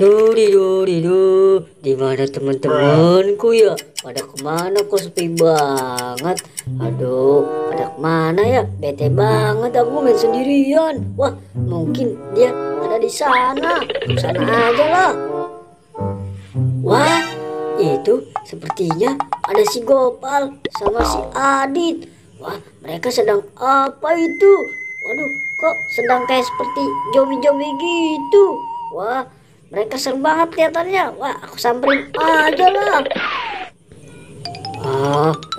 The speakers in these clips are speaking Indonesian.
Duridu, di mana teman-temanku ya? Pada kemana kok sepi banget? Aduh, pada kemana ya? Bete banget aku main sendirian. Wah, mungkin dia ada di sana. Ke sana aja lah. Wah, itu sepertinya ada si Gopal sama si Adit. Wah, mereka sedang apa itu? Waduh, kok sedang kayak seperti zombie-zombie gitu. Wah, mereka seru banget kelihatannya. Wah, aku samperin aja lah.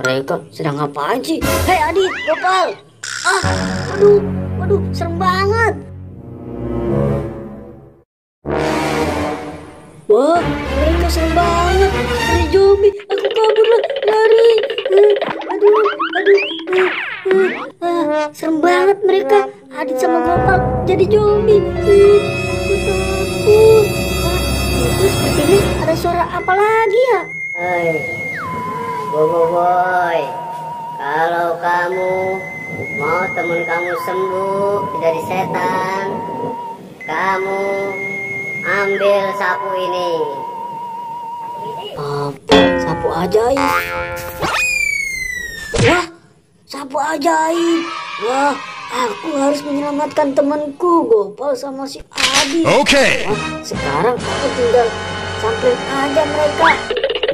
Mereka sedang ngapain sih? Hei Adit, Gopal. Waduh, serem banget. Wah, mereka serem banget. Dari zombie, aku kabur lah, lari. Serem banget mereka. Adit sama Gopal jadi zombie. Aku takut. Itu sepertinya ada suara apa lagi ya? Hei, boy, kalau kamu mau teman kamu sembuh dari setan, kamu ambil sapu ini. Sapu ajaib. Wah, sapu ajaib. Wah, aku harus menyelamatkan temanku Gopal sama si Adi. Oke. Wah, sekarang aku tinggal samperin aja mereka.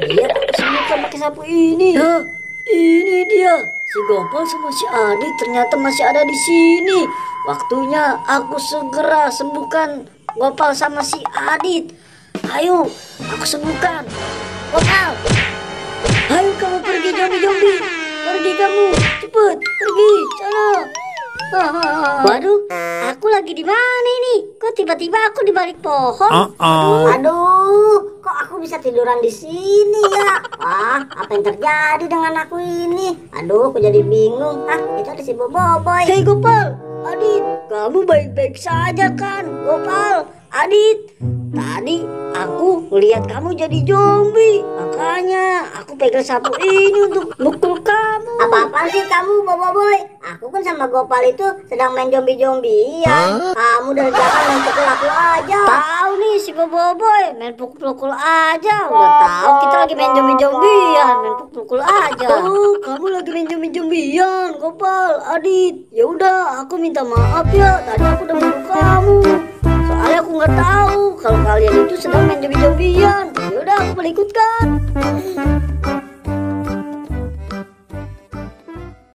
Biar aku sembuhkan pakai sapu ini. Nah, ini dia. Si Gopal sama si Adi ternyata masih ada di sini. Waktunya aku segera sembuhkan Gopal sama si Adit. Ayo, aku sembuhkan. Gopal, ayo kamu pergi zombie. Pergi kamu, cepet pergi sana. Waduh, aku lagi di mana ini? Kok tiba-tiba aku di balik pohon? Aduh, kok aku bisa tiduran di sini ya? Wah, apa yang terjadi dengan aku ini? Aduh, aku jadi bingung. Itu ada si Boboiboy. Hei Gopal, Adit, kamu baik-baik saja kan? Gopal, Adit, tadi aku melihat kamu jadi zombie. Makanya aku pegang sapu ini untuk mukul kamu. Apa-apa sih kamu, Boboiboy? Aku kan sama Gopal itu sedang main zombie-zombian. Kamu dari belakang main pukul aku aja. Tahu nih si Boboiboy main pukul-pukul aja. Udah tahu kita lagi main zombie-zombian, main pukul-pukul aja. Oh, kamu lagi main zombie-zombian, Gopal, Adit. Ya udah, aku minta maaf ya. Tadi aku udah mukul kamu. Soalnya aku nggak tahu kalau kalian itu sedang main zombie-zombian. Ya udah, aku boleh ikut kan?